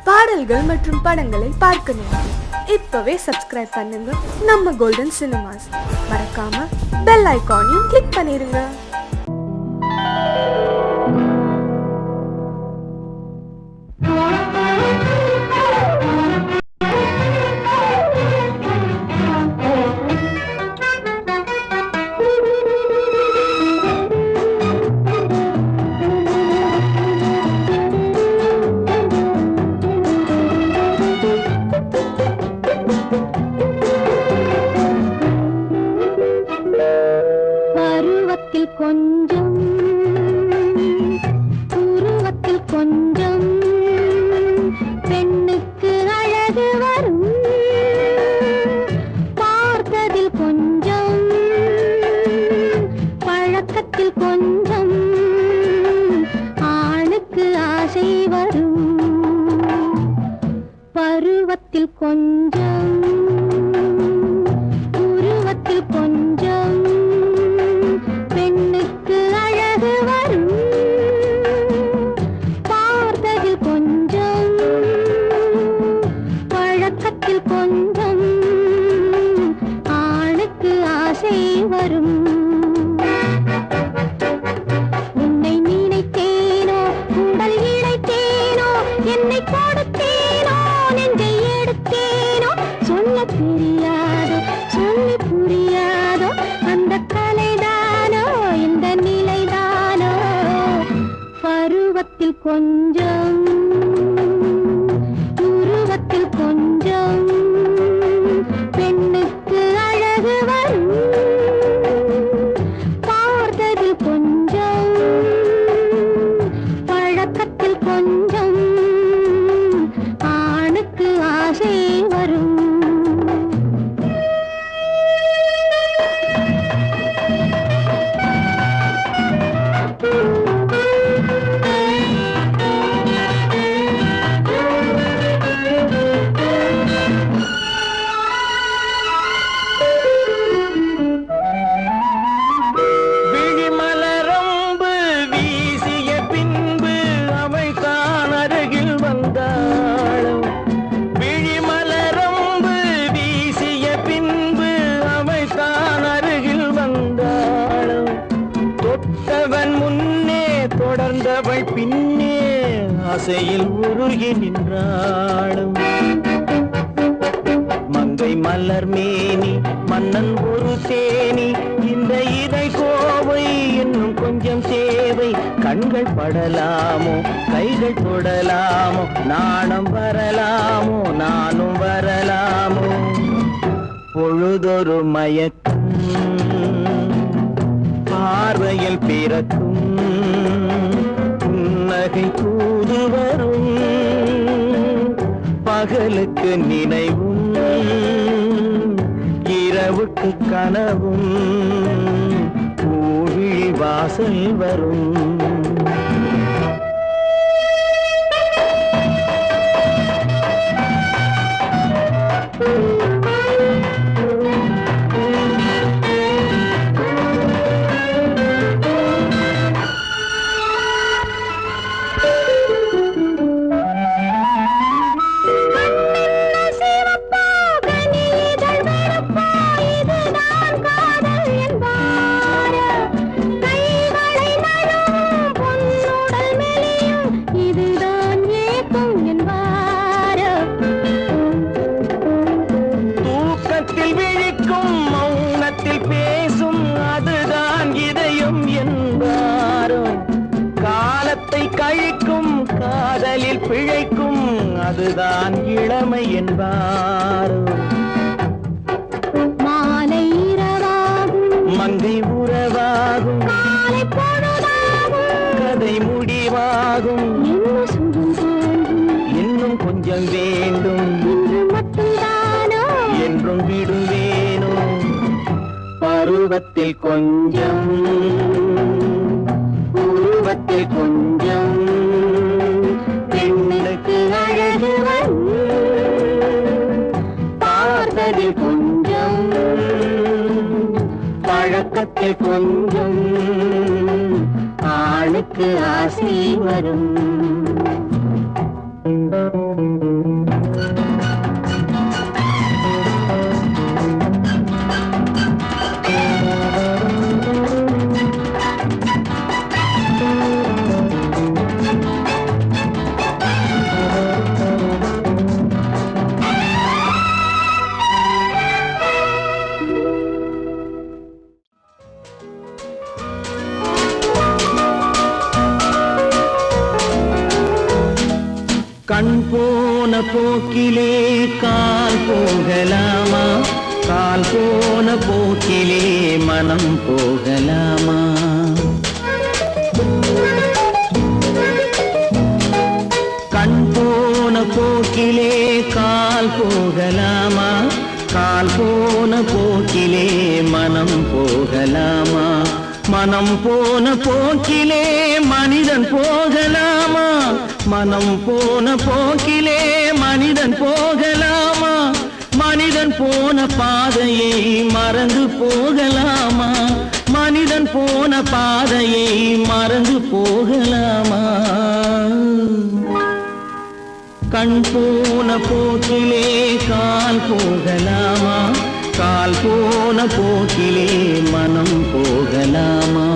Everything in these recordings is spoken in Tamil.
பாடல்கள் மற்றும் படங்களை பார்க்கணும். இப்பவே சப்ஸ்கிரைப் பண்ணுங்க நம்ம கோல்டன் சினிமாஸ். மறக்காம பெல் ஐகானையும் கிளிக் பண்ணிருங்க. கொஞ்சம் உருவத்தில் கொஞ்சம் பெண்ணுக்கு அழகு வரும், பார்த்ததில் கொஞ்சம் பழக்கத்தில் கொஞ்சம் ஆணுக்கு ஆசை வரும், பருவத்தில் கொஞ்சம் உருவத்தில் கொஞ்சம் பெண்ணுக்கு அழகு வரும், பார்த்ததில் கொஞ்சம் பழக்கத்தில் கொஞ்சம் ஆணுக்கு ஆசை வரும். உன்னை நினைத்தேனோ உடல் இழைத்தேனோ என்னை கொடுத்தேனோ நெஞ்சை எடுத்தேனோ சொல்ல தெரியாதோ சொல்லி புரியாதோ அந்த கலைதானோ இந்த நிலைதானோ, பருவத்தில் கொஞ்சம் உருவத்தில் கொஞ்சம் பெண்ணுக்கு அழகு வரும், பார்த்ததில் கொஞ்சம் பழக்கத்தில் கொஞ்சம் ஆணுக்கு ஆசை வரும். தொடர்ந்தவள் பின்னே ஆசையில் உருகி நின்றாளும், மங்கை மலர் மேனி மன்னன் ஒரு தேனி, இந்த இதை கோவை இன்னும் கொஞ்சம் தேவை, கண்கள் படலாமோ கைகள் தொடலாமோ நாணம் வரலாமோ நானும் வரலாமோ, பொழுதொரு மயக்கம் பார்வையில் பிறக்கும், புன்னகை தூது வரும், பகலுக்கு நினைவும் இரவுக்கு கனவும், பூவிழி வாசல் வரும். கழிக்கும் காதலில் பிழைக்கும் அதுதான் இளமை என்பாரோ, மாலை இரவாகும் மங்கை உறவாகும் காலை பொழுதாகும் கதை முடிவாகும், இன்னும் கொஞ்சம் வேண்டும் இன்று மட்டும்தானோ என்றும் விடுவேனோ, பருவத்தில் கொஞ்சம் உருவத்தில் கொஞ்சம் பெண்ணுக்கு அழகு வரும், பார்த்ததில் கொஞ்சம் பழக்கத்தில் கொஞ்சம் ஆணுக்கு ஆசை வரும். போன போக்கிலே கால் போகலாமா, கால் போன போக்கிலே மனம் போகலாமா? கண் போன போக்கிலே கால் போகலாமா, கால் போன போக்கிலே மனம் போகலாமா? மனம் போன போக்கிலே மனிதன் போகலாமா, மனம் போன போக்கிலே மனிதன் போகலாமா? மனிதன் போன பாதையை மறந்து போகலாமா, மனிதன் போன பாதையை மறந்து போகலாமா? கண் போன போக்கிலே கால் போகலாமா, கால் போன போக்கிலே மனம் போகலாமா?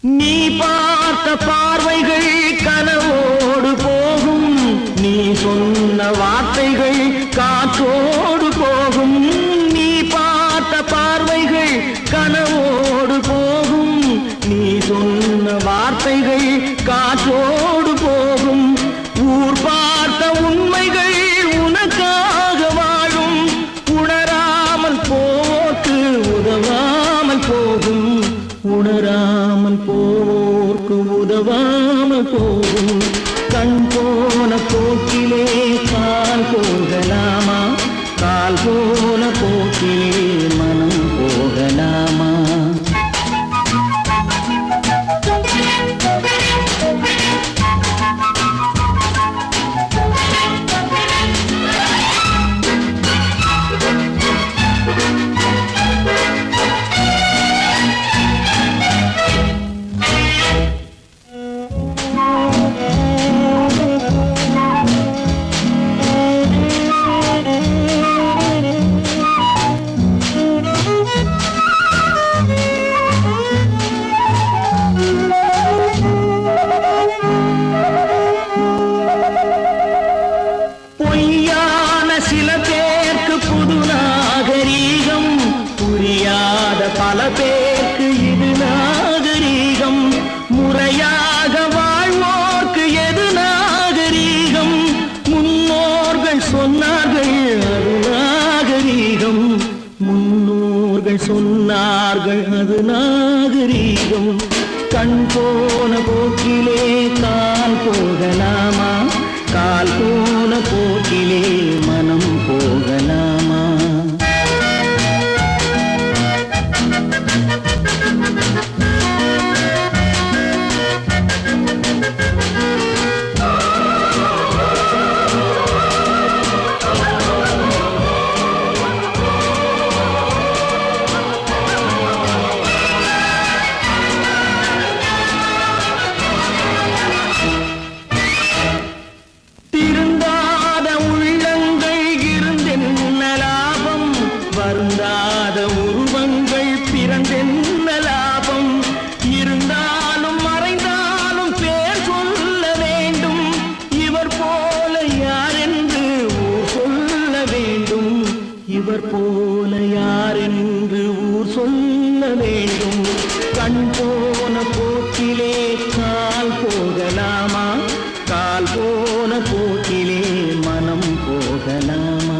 நீ பார்த்த பார்வைகள் கனவோடு போகும், நீ சொன்ன வார்த்தைகள் காற்றோடு போகும். நீ பார்த்த பார்வைகள் கனவோடு போகும், நீ சொன்ன வார்த்தைகள் காற்றோடு போகும். ஊர் பார்த்த உண்மைகள் உனக்காக வாழும், உணராமல் போக்கு உதவாமல் போகும், உணராமல் போர்க்கு உதவாமல் போகும். கண் போன போக்கிலே கால் போகலாமா, கால் போன போக்கிலே மனம் போகலாமா? பொய்யான சில பேருக்கு புது நாகரீகம், புரியாத பல பேருக்கு இது நாகரீகம். முறையாக வாழ்வோர்க்கு எது நாகரீகம்? முன்னோர்கள் சொன்னார்கள் அது நாகரீகம், முன்னோர்கள் சொன்னார்கள் அது நாகரீகம். கண் போன போக்கிலே கால் போகலாமா, கால் போன போக்கிலே மனம் போகலாமா? திருந்தாத உள்ளங்கள் இருந்தென்ன லாபம், வருந்தாத உருவங்கள் பிறந்தென்ன லாபம்? இருந்தாலும் மறைந்தாலும் பேர் சொல்ல வேண்டும், இவர் போல யார் என்று ஊர் சொல்ல வேண்டும், இவர் போல யார் என்று ஊர் சொல்ல வேண்டும். கண் போன போக்கிலே கால் போகலாமா, கால் போன போக்கிலே மனம் போகலாமா?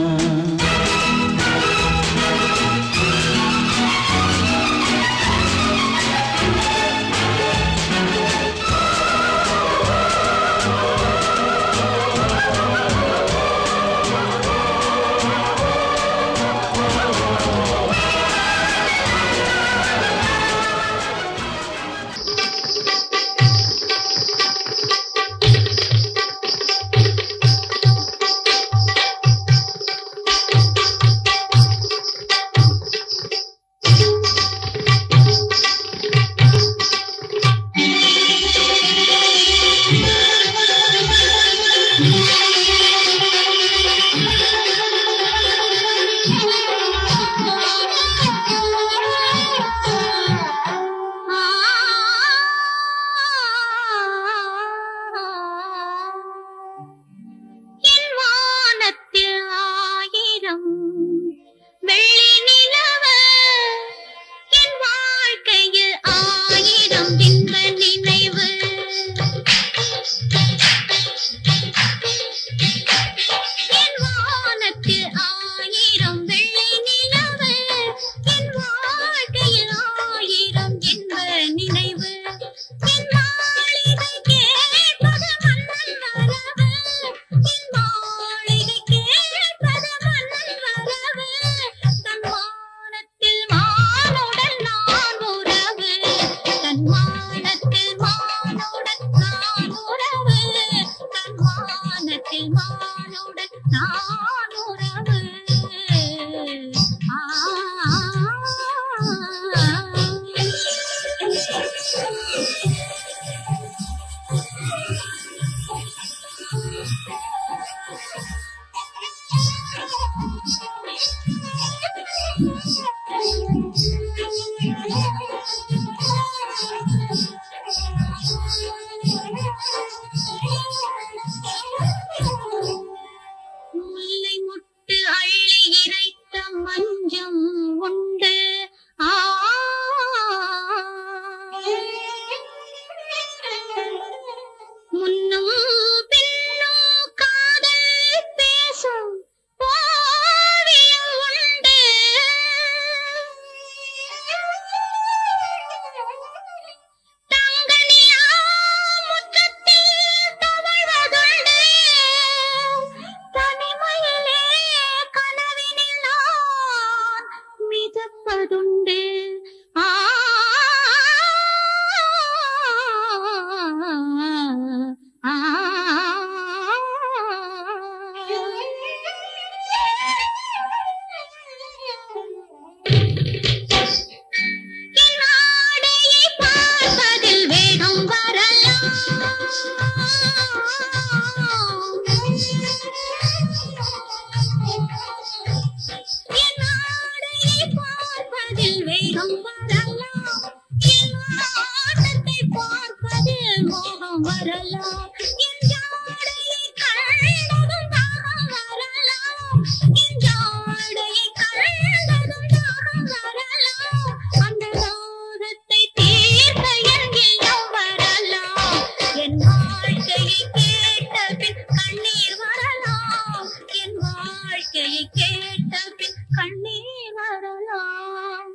வரலாம் என் ஜாடையை கண்டதும் தாகம் வரலாம் என் ஜாடையை கண்டதும் தாகம் வரலாம் அந்த தாகத்தை தீர்க்க என் இல்லம் வரலாம் என் வாழ்க்கையை கேட்ட பின் கண்ணீர் வரலாம் என் வாழ்க்கையை கேட்ட பின் கண்ணீர் வரலாம்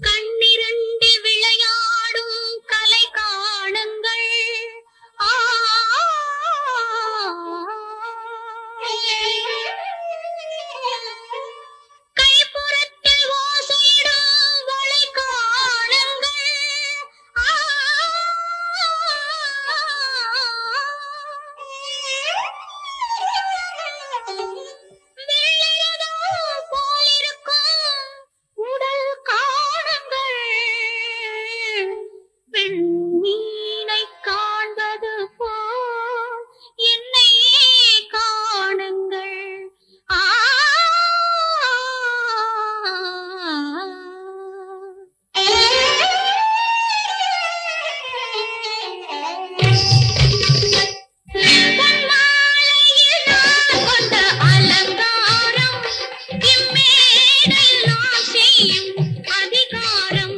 கண்ணிரண்டில் விளையாடும் கலை காணுங்கள் ஆ கைப்புறத்தில் ஓசையிடும் வளை காணுங்கள் ஆ வெள்ளிரதோ போலிருக்கும் உடல் காணுங்கள் பெண்மீனை காண்பது போல் என்னை காணுங்கள் ஆ பொன்மாலையில் நான் கொண்ட அலங்காரம் இம்மேடையில் நான் செய்யும் அதிகாரம்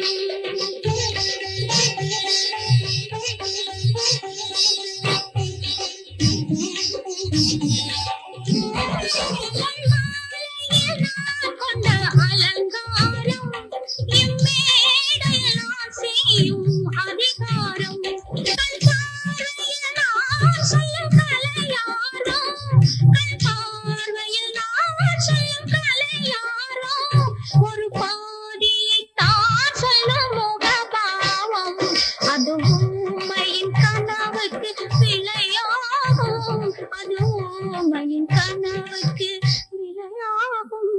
பொன்மாலையில் நான் கொண்ட அலங்காரம் இம்மேடையில் நான் செய்யும் அதிகாரம் கண் பார்வையில் நான் சொல்லும் கலையாரோ கண் பார்வையில் நான் சொல்லும் கலையாரோ ஒரு பாதியை தான் சொல்லும் முகபாவம் அது உண்மையின் கனவுக்கு விலையாகும் அது உண்மையின் கனவுக்கு விலையாகும்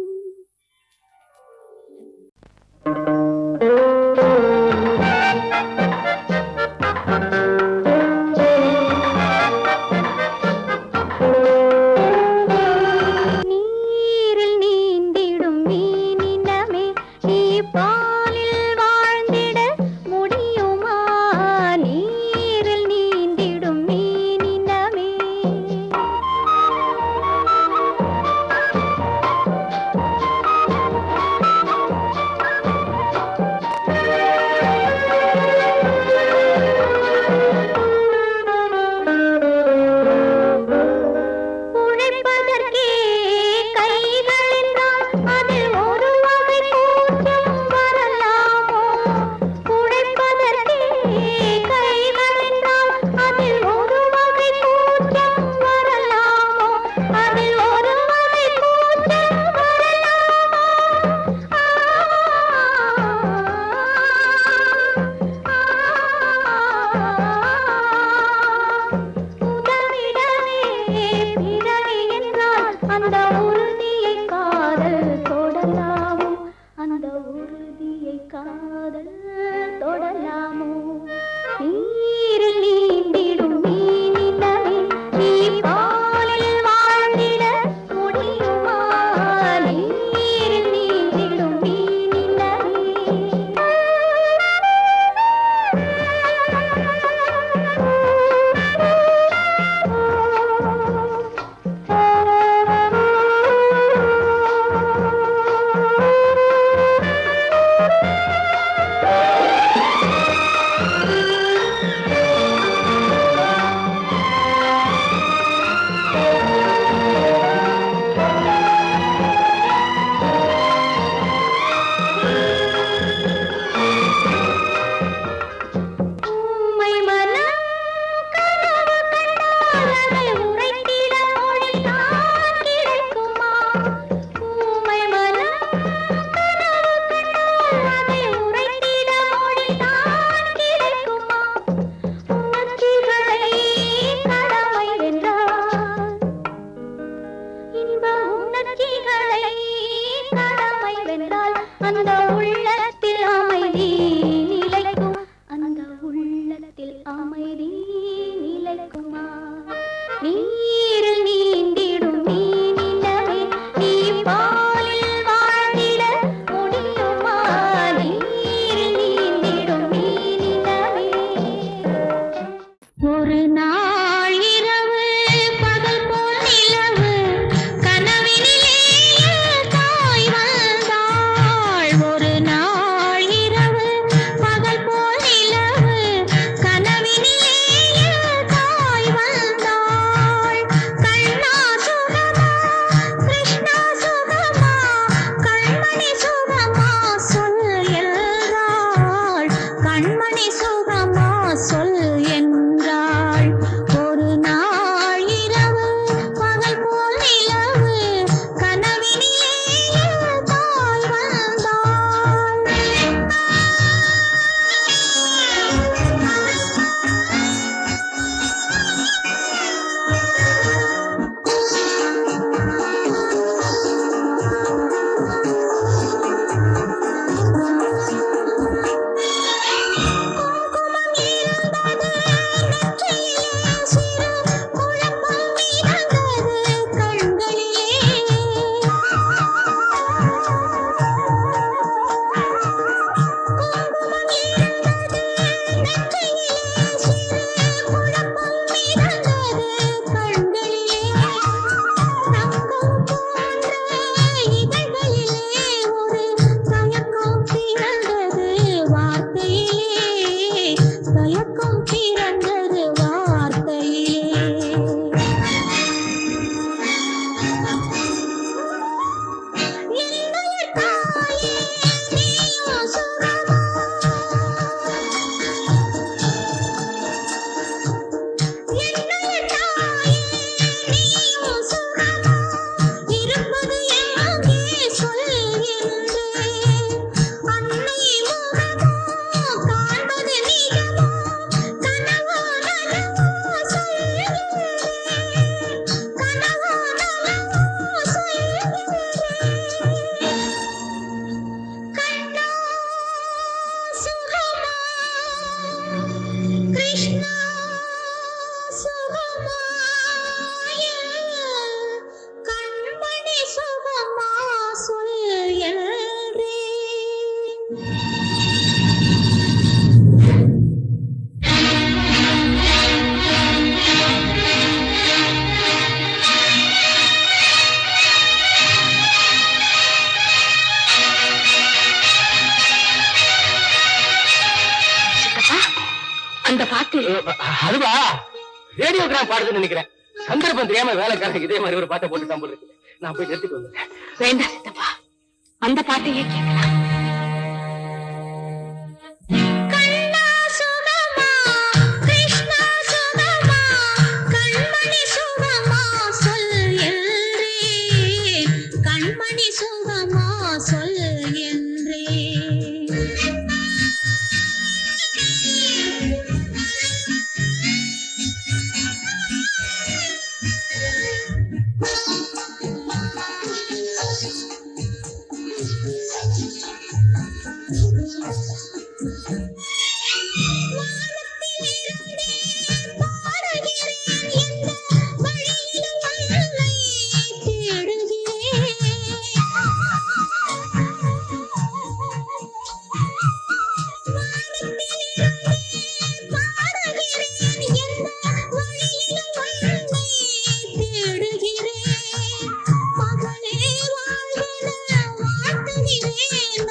நீரில் நீந்திடும் மீனினமே நீ பாலில் வாழ்ந்திட முடியுமா நீரில் நீந்திடும் மீனினமே உழைப்பதற்கே கைகள் என்றால் அதில் ஒரு வகை கூச்சம் வரலாமோ உழைப்பதற்கே கைகள் என்றால் அதில் ஒரு வகை கூச்சம் வரலாமோ அதில் ஒரு வகை கூச்சம் வரலாமோ உதவிடவே பிறவி என்றால் அந்த உறுதியை காதல் தொடலாமோ அந்த உறுதியை காதல் தொடலாமோ நீரில் நீந்திடும் மீனினமே நீ பாலில் வாழ்ந்திட முடியுமா நீரில் நீந்திடும் மீனினமே வார்த்தையிலே தயக்கம் பிறந்தது வார்த்தையிலே என்னுயிர் தாயே நீயும் சுகமா என்னுயிர் தாயே நீயும் சுகமா இருப்பது எங்கே சொல்கின்றேன் அன்னை முகமோ காண்பது நிஜமோ கனவோ நனவோ சொல்கின்றேன் கனவோ நனவோ சொல்கின்றேன் கண்ணா சுகமா கிருஷ்ணா சுகமா கண்மணி சுகமா சொல் என்றேன் அந்த பாட்டு அதுவா ரேடியோகிராம் பாடுதுன்னு நினைக்கிறேன். சந்தர்ப்பம் தெரியாம வேலைக்காரங்க இதே மாதிரி ஒரு பாட்டை போட்டு தான் போட்டு நான் போய் நிறுத்திட்டு வந்தேன். வேண்டாம் சித்தப்பா, அந்த பாட்டையே கேட்கலாம். கண்ணா சுகமா கிருஷ்ணா சுகமா கண்மணி சுகமா சொல் என்றேன் கண்மணி சுகமா சொல் என்றேன்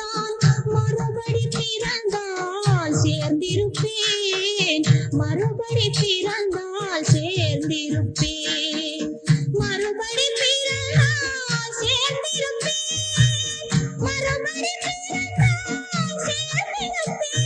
மறுபடி பிறந்தால் சேர்ந்திருப்பேன் மறுபடி பிறந்தால் சேர்ந்திருப்பேன் மறுபடி பிறந்தால் சேர்ந்திருப்பேன்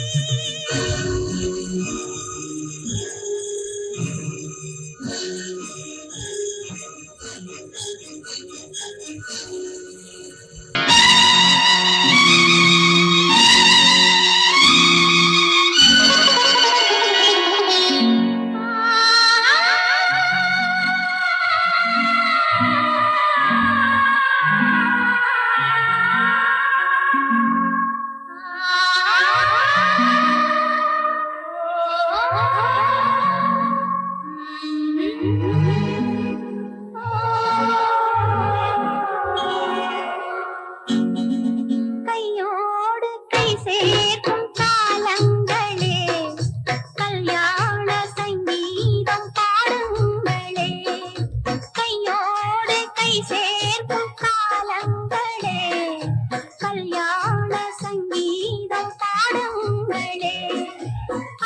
கையோடு கை சேர்க்கும் காலங்களே கல்யாண சங்கீதம் பாடுங்களே கையோடு கை சேர்க்கும் காலங்களே கல்யாண சங்கீதம் பாடுங்களே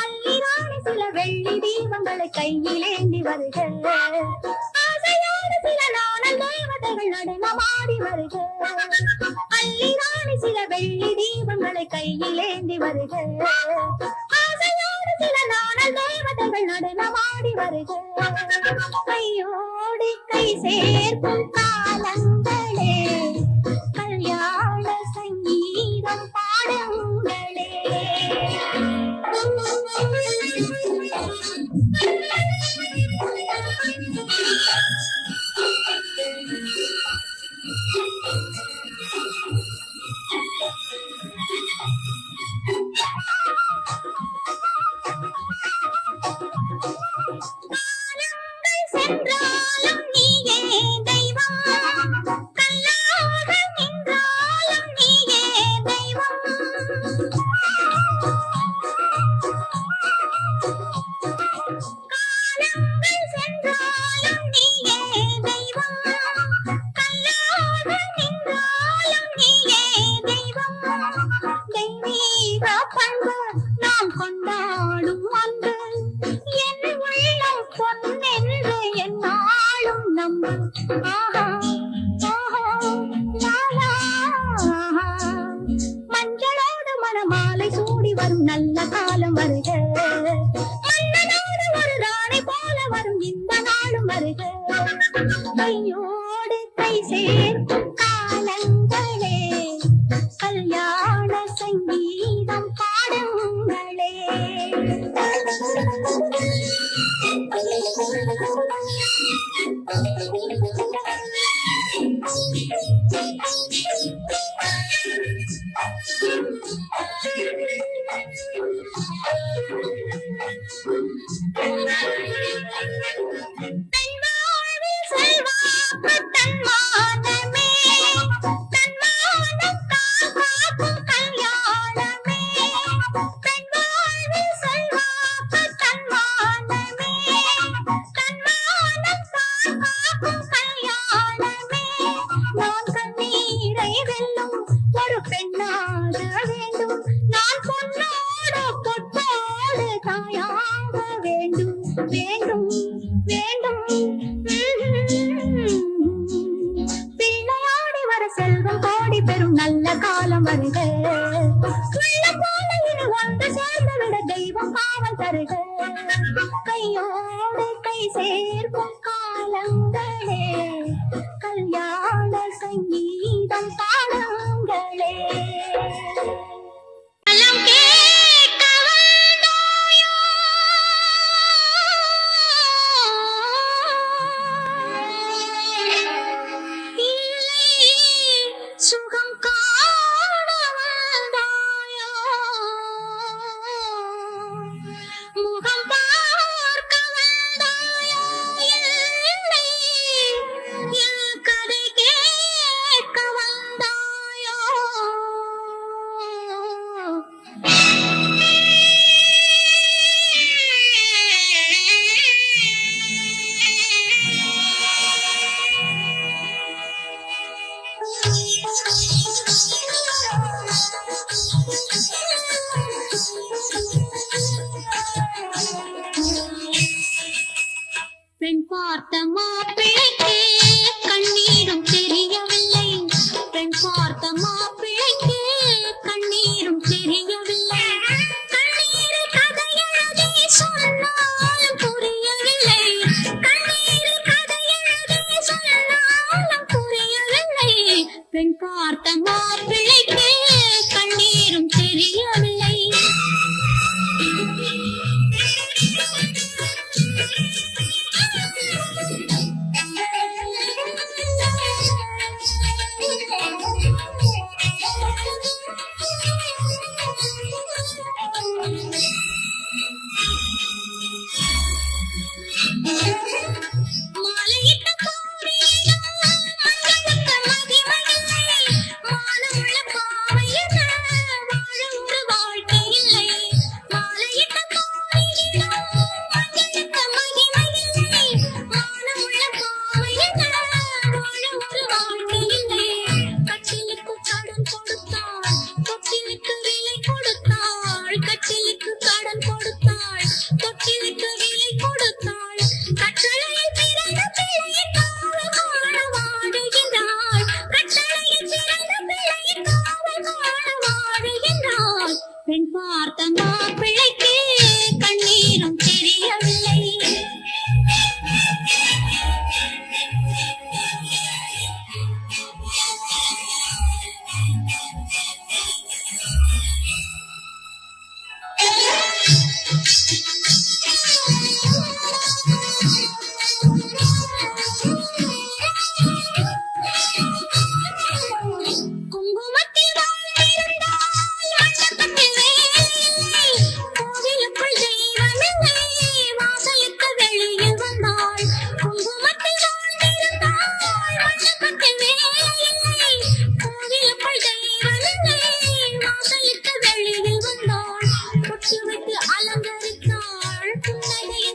அள்ளிராணி சில வெள்ளி தீபங்களை கையிலேந்தி வருக ஆசையோடு சில நாணல் தேவதைகள் நடனமாடி வருக அள்ளிராணி சில வெள்ளி தீபங்களை கையிலேந்தி வருக ஆசையோடு சில நாணல் தேவதைகள் நடனமாடி வருக கையோடு கை சேர்க்கும் காலங்களே கல்யாண சங்கீதம் பாடுங்களே காலங்கள் சென்றாலும் நீயே தெய்வம் வரும் நல்ல காலம் வருக மன்னனோடு ஒரு ராணி போல வரும் இந்த நாளும் வருக கையோடு கை சேர்க்கும் காலங்களே கல்யாண சங்கீதம் பாடுங்களே வேண்டும் வேண்டும் பிள்ளையாடி வர செல்வம் கோடி பெறும் நல்ல காலம் வருக உள்ள போல இனி ஒன்று சேர்ந்து விட தெய்வம் காவல் தருக கையோடு கை சேர்க்கும் காலங்களே கல்யாண சங்கீதம் பாடுங்களே பெண் பார்த்த மாப்பிள்ளைக்கு கண்ணீரும் தெரியவில்லை பெண் பார்த்த மாப்பிள்ளைக்கு கண்ணீரும் தெரியவில்லை கண்ணீரை கதையழகே சொன்னாலும் புரியவில்லை கண்ணீரை கதையழகே சொன்னாலும் புரியவில்லை பெண் பார்த்த மாப்பிள்ளைக்கு கண்ணீரும் தெரியவில்லை மாலையிட்ட கோவிலிலும் மஞ்சளுக்கு மகிமையில்லை மானமுள்ள பாவையன வாழ ஒரு வாழ்க்கை இல்லை மாலையிட்ட கோவிலிலும் மஞ்சளுக்கு மகிமையில்லை மானமுள்ள பாவையன வாழ ஒரு வாழ்க்கை இல்லை கட்டிலுக்கு கடன் கொடுத்தாள் தொட்டிலுக்கு விலை கொடுத்தாள் கட்டிலுக்கு கடன் கொடுத்தாள் தொட்டிலுக்கு விலை கொடுத்தாள் கட்டளையில் பிறந்த பிள்ளையின் காவல் காண வாடுகின்றாள் கட்டளையில் பிறந்த பிள்ளையின் காவல் காண வாடுகின்றாள் பெண் பார்த்த மாப்பிள்ளைக்கு கண்ணீரும் தெரியவில்லை குங்குமத்தில் வாழ்ந்திருந்தால் மண்டபத்தில் வேலையில்லை கோவிலுக்குள் தெய்வமில்லை வாசலுக்கு வெளியில் வந்தாள் குங்குமத்தில் வாழ்ந்திருந்தால் மண்டபத்தில் வேலையில்லை கோவிலுக்குள் தெய்வமில்லை வாசலுக்கு வெளியில் வந்தாள் பொட்டு வைத்து அலங்கரித்தாள் புன்னகையை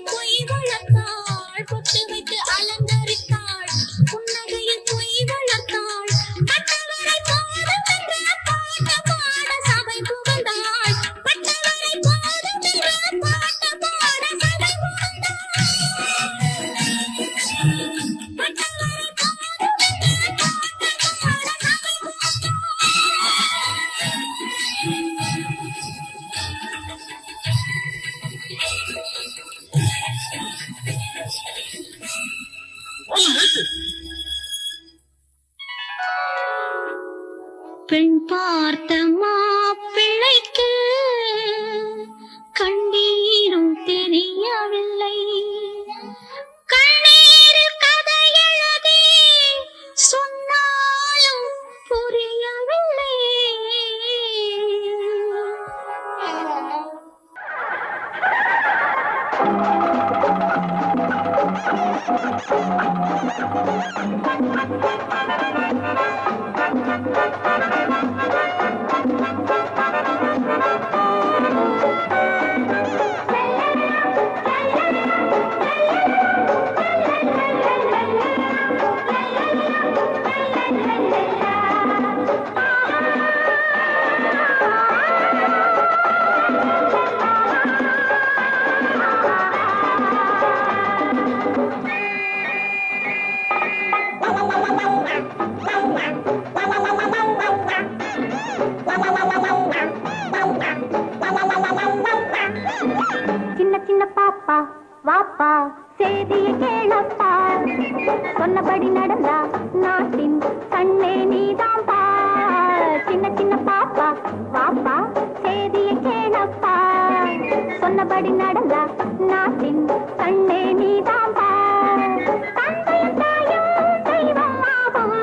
சின்ன சின்ன பாப்பா வாப்பா செய்தியை கேளப்பா சொன்னபடி நடந்தா நாட்டின் கண்ணே நீதான் பா சின்ன சின்ன பாப்பா வாப்பா செய்தியை கேளப்பா சொன்னபடி நடந்தா நாட்டின் கண்ணே நீதான் பா தந்தையும் தாயும் தெய்வம் ஆகும்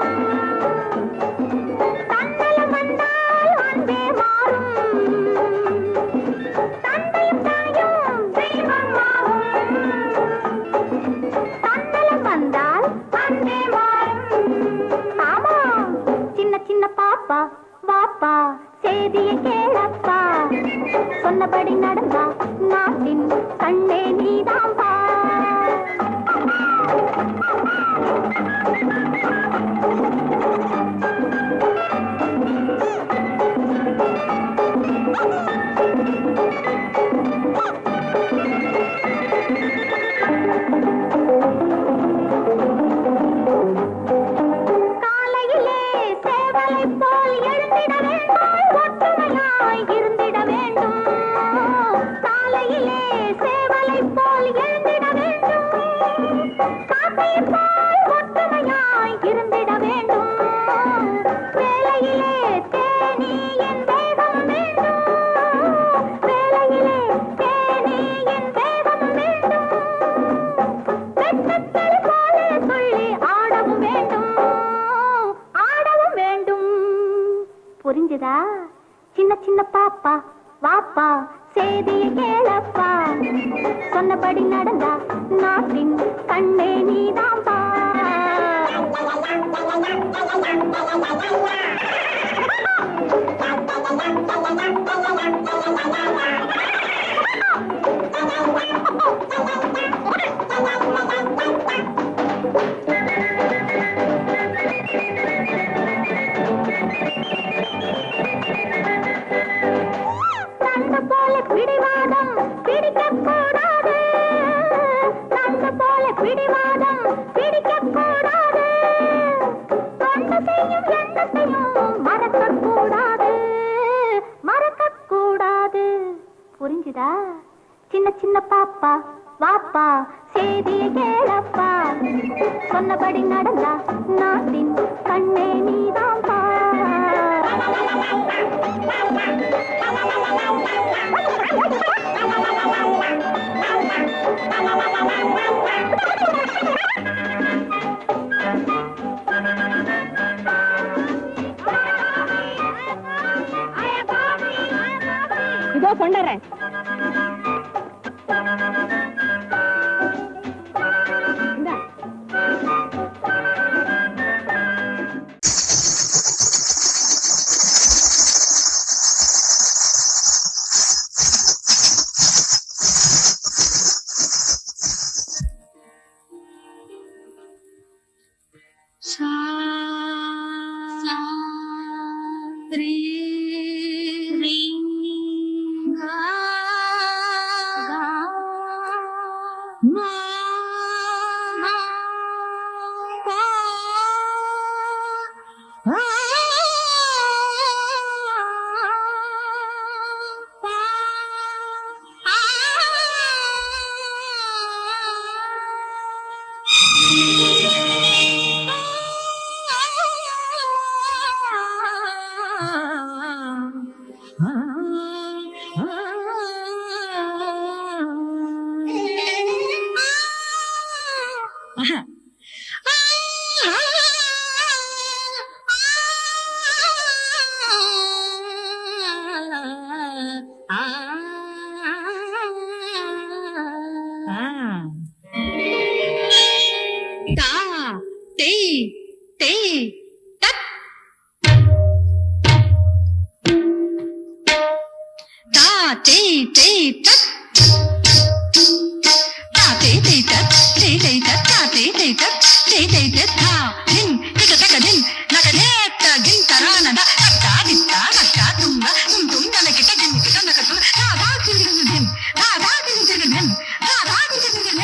தன்னலம் வந்தால் அன்பே மாறும் தந்தையும் தாயும் தெய்வம் ஆகும் தன்னலம் வந்தால் அன்பே மாறும் ஆமா சின்ன சின்ன பாப்பா வாப்பா செய்தியை கேளப்பா சொன்னபடி நடந்தா நாட்டின் கண்ணே நீதான் பா காலையிலே சேவலை போல் எழுந்திட வேண்டும் ஒற்றுமையாய் இருந்திட வேண்டும் காலையிலே சேவலை போல் எழுந்திட வேண்டும் காக்கையை போல் ஒற்றுமையாய் இருந்திட வேண்டும் வேலையிலே தேனி என் வேகம் வேண்டும் வேலையிலே தேனி என் வேகம் வேண்டும் வெட்டக்கிளி போல சொல்லி ஆடவும் வேண்டும் ஆடவும் வேண்டும் புரிஞ்சுதா சின்ன சின்ன பாப்பா வாப்பா செய்தியை கேளப்பா சொன்னபடி நடந்தா நாட்டின் கண்ணே நீதான் பா நண்டு போல பிடிவாதம் பிடிக்கக்கூடாது நண்டு போல பிடிவாதம் பிடிக்கக்கூடாது தொண்டு செய்யும் எண்ணத்தையும் மறக்கக்கூடாது மறக்கக்கூடாது புரிஞ்சுதா சின்ன சின்ன பாப்பா வாப்பா செய்தியை கேளப்பா சொன்னபடி நடந்தா நாட்டின் கண்ணே நீதான் பா இதோ கொண்டுறேன் தா தேய் தேய் தத் தா தேய் தேய் தத் தா தேய் தேய் தத் தேய் தேய் தத் தா தேய் தேய் தத் தேய் தேய் தத் தா தின் திக தக தின் நக நேத்த தின் தரானத தத்தா தித்தா நக்கா துங்க தும் தும் நன கிட்ட தின் கிட்ட நக தும் தா தா தின் தின் தா தா தின் தின் தின் தா தா தின் தின் தின்